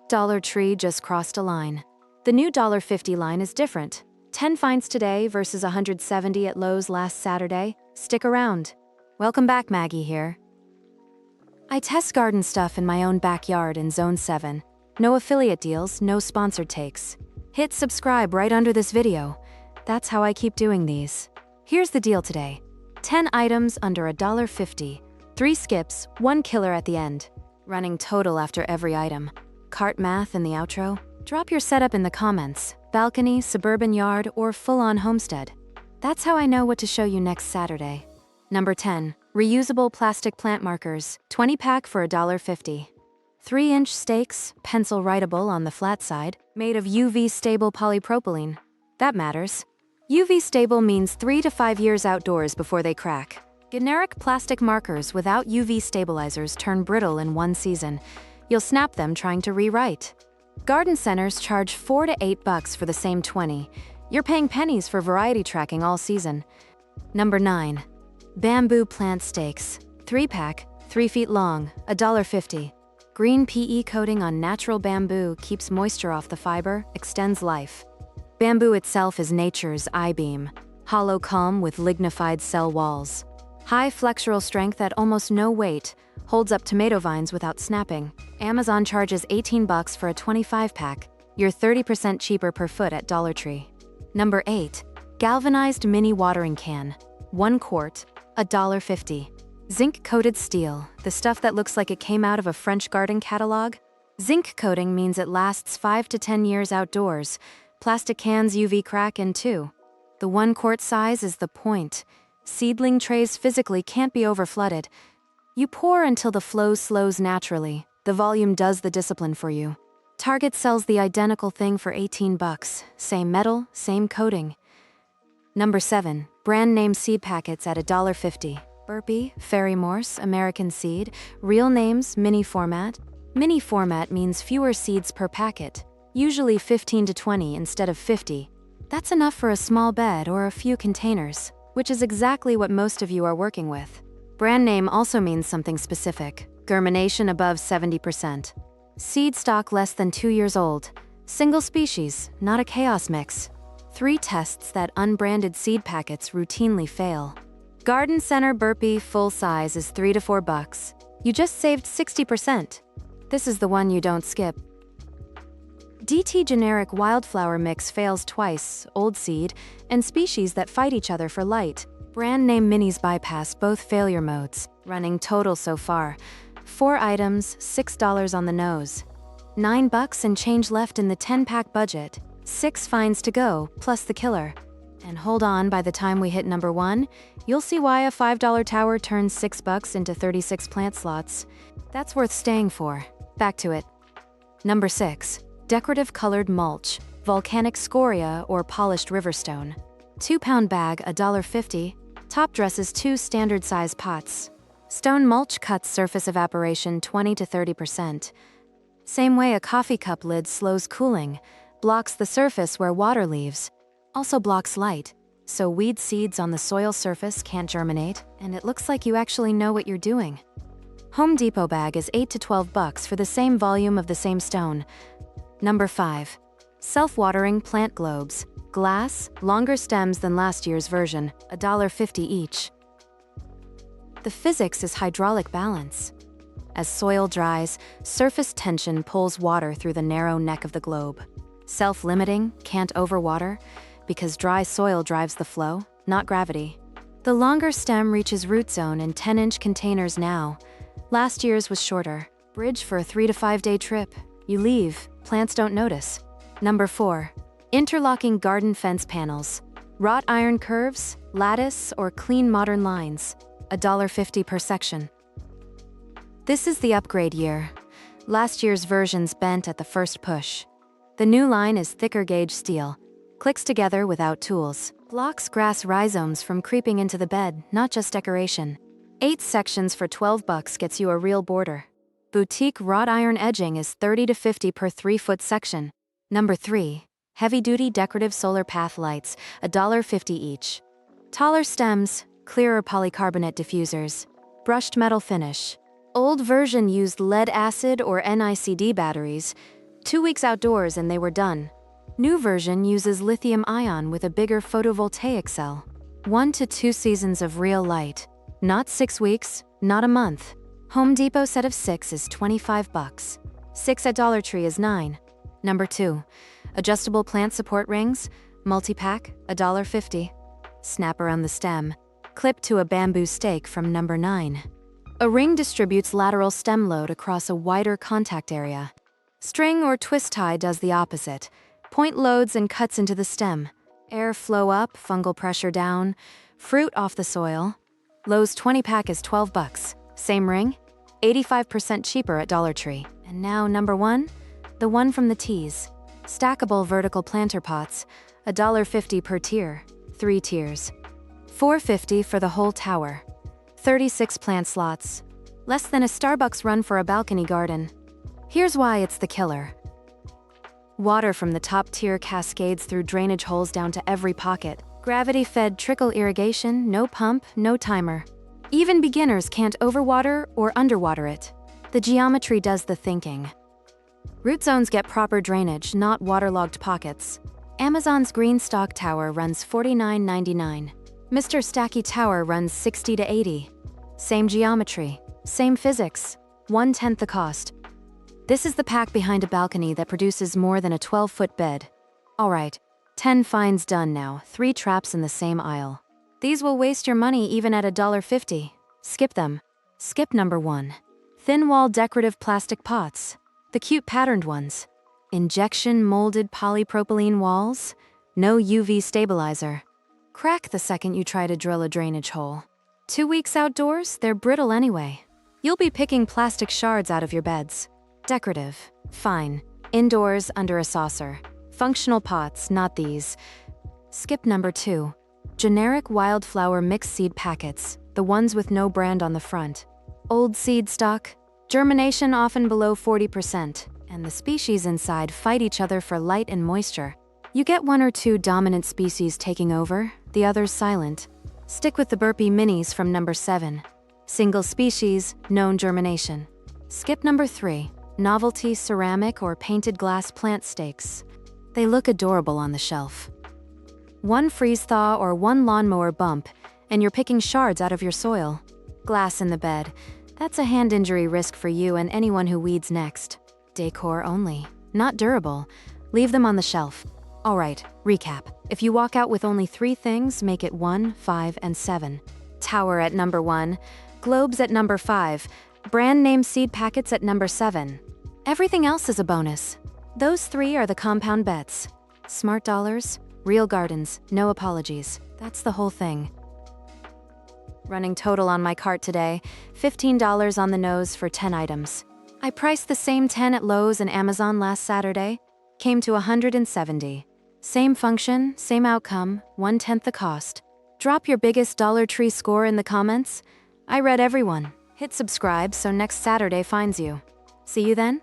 Dollar Tree just crossed a line. The new $1.50 line is different. 10 finds today versus 170 at Lowe's last Saturday. Stick around. Welcome back, Maggie here. I test garden stuff in my own backyard in Zone 7. No affiliate deals, no sponsored takes. Hit subscribe right under this video. That's how I keep doing these. Here's the deal today. 10 items under $1.50. 3 skips, 1 killer at the end. Running total after every item. Cart math in the outro? Drop your setup in the comments. Balcony, suburban yard, or full-on homestead. That's how I know what to show you next Saturday. Number 10. Reusable plastic plant markers. 20-pack for $1.50. 3-inch stakes, pencil writable on the flat side, made of UV-stable polypropylene. That matters. UV-stable means 3 to 5 years outdoors before they crack. Generic plastic markers without UV stabilizers turn brittle in 1 season. You'll snap them trying to rewrite. Garden centers charge $4 to $8 for the same 20. You're paying pennies for variety tracking all season. Number 9. Bamboo plant stakes. 3-pack, 3 feet long, $1.50. Green PE coating on natural bamboo keeps moisture off the fiber, extends life. Bamboo itself is nature's I-beam. Hollow culm with lignified cell walls. High flexural strength at almost no weight. Holds up tomato vines without snapping. Amazon charges $18 for a 25-pack. You're 30% cheaper per foot at Dollar Tree. Number 8. Galvanized mini watering can. 1 quart, $1.50. Zinc-coated steel, the stuff that looks like it came out of a French garden catalog. Zinc coating means it lasts 5 to 10 years outdoors. Plastic cans UV crack in 2. The 1 quart size is the point. Seedling trays physically can't be overflooded. You pour until the flow slows naturally. The volume does the discipline for you. Target sells the identical thing for $18. Same metal, same coating. Number 7. Brand name seed packets at $1.50. Burpee, Fairy Morse, American Seed. Real names, mini format. Mini format means fewer seeds per packet. Usually 15 to 20 instead of 50. That's enough for a small bed or a few containers, which is exactly what most of you are working with. Brand name also means something specific. Germination above 70%. Seed stock less than 2 years old. Single species, not a chaos mix. 3 tests that unbranded seed packets routinely fail. Garden Center Burpee full size is $3 to $4. You just saved 60%. This is the one you don't skip. DT generic wildflower mix fails twice, old seed, and species that fight each other for light. Brand name minis bypass both failure modes. Running total so far. 4 items, $6 on the nose. $9 and change left in the 10-pack budget. 6 finds to go, plus the killer. And hold on, by the time we hit number 1, you'll see why a $5 tower turns $6 into 36 plant slots. That's worth staying for. Back to it. Number 6. Decorative colored mulch, volcanic scoria or polished riverstone. 2-pound bag, $1.50. Top dresses 2 standard size pots. Stone mulch cuts surface evaporation 20 to 30%. Same way a coffee cup lid slows cooling, blocks the surface where water leaves. Also blocks light, so weed seeds on the soil surface can't germinate, and it looks like you actually know what you're doing. Home Depot bag is $8 to $12 for the same volume of the same stone. Number 5. Self-watering plant globes. Glass, longer stems than last year's version, $1.50 each. The physics is hydraulic balance. As soil dries, surface tension pulls water through the narrow neck of the globe. Self-limiting, can't overwater, because dry soil drives the flow, not gravity. The longer stem reaches root zone in 10-inch containers now. Last year's was shorter. Bridge for a 3 to 5 day trip. You leave, plants don't notice. Number 4. Interlocking garden fence panels. Wrought iron curves, lattice, or clean modern lines. $1.50 per section. This is the upgrade year. Last year's version's bent at the first push. The new line is thicker gauge steel. Clicks together without tools. Blocks grass rhizomes from creeping into the bed, not just decoration. 8 sections for $12 gets you a real border. Boutique wrought iron edging is $30 to $50 per 3-foot section. Number 3. Heavy-duty decorative solar path lights, $1.50 each. Taller stems, clearer polycarbonate diffusers. Brushed metal finish. Old version used lead acid or NICD batteries. 2 weeks outdoors and they were done. New version uses lithium-ion with a bigger photovoltaic cell. 1 to 2 seasons of real light. Not 6 weeks, not a month. Home Depot set of 6 is $25. 6 at Dollar Tree is $9. Number 2. Adjustable plant support rings, multi-pack, $1.50. Snap around the stem. Clip to a bamboo stake from number 9. A ring distributes lateral stem load across a wider contact area. String or twist tie does the opposite. Point loads and cuts into the stem. Air flow up, fungal pressure down. Fruit off the soil. Lowe's 20-pack is $12. Same ring, 85% cheaper at Dollar Tree. And now number 1, the one from the tease. Stackable vertical planter pots, $1.50 per tier, 3 tiers. $4.50 for the whole tower. 36 plant slots. Less than a Starbucks run for a balcony garden. Here's why it's the killer. Water from the top tier cascades through drainage holes down to every pocket. Gravity-fed trickle irrigation, no pump, no timer. Even beginners can't overwater or underwater it. The geometry does the thinking. Root zones get proper drainage, not waterlogged pockets. Amazon's GreenStalk tower runs $49.99. Mr. Stacky tower runs $60 to $80. Same geometry, same physics, 1/10 the cost. This is the pack behind a balcony that produces more than a 12-foot bed. All right, 10 finds done now, 3 traps in the same aisle. These will waste your money even at $1.50. Skip them. Skip number 1. Thin wall decorative plastic pots. The cute patterned ones. Injection molded polypropylene walls. No UV stabilizer. Crack the second you try to drill a drainage hole. 2 weeks outdoors, they're brittle anyway. You'll be picking plastic shards out of your beds. Decorative. Fine. Indoors under a saucer. Functional pots, not these. Skip number 2. Generic wildflower mixed seed packets, the ones with no brand on the front. Old seed stock. Germination often below 40%, and the species inside fight each other for light and moisture. You get 1 or 2 dominant species taking over, the others silent. Stick with the burpee minis from number 7. Single species, known germination. Skip number 3. Novelty ceramic or painted glass plant stakes. They look adorable on the shelf. 1 freeze-thaw or 1 lawnmower bump, and you're picking shards out of your soil. Glass in the bed. That's a hand injury risk for you and anyone who weeds next. Decor only, not durable. Leave them on the shelf. All right, recap. If you walk out with only 3 things, make it 1, 5, and 7. Tower at number 1. Globes at number 5. Brand name seed packets at number 7. Everything else is a bonus. Those 3 are the compound bets. Smart dollars, real gardens, no apologies. That's the whole thing. Running total on my cart today, $15 on the nose for 10 items. I priced the same 10 at Lowe's and Amazon last Saturday. Came to $170. Same function, same outcome, 1/10 the cost. Drop your biggest Dollar Tree score in the comments. I read everyone. Hit subscribe so next Saturday finds you. See you then?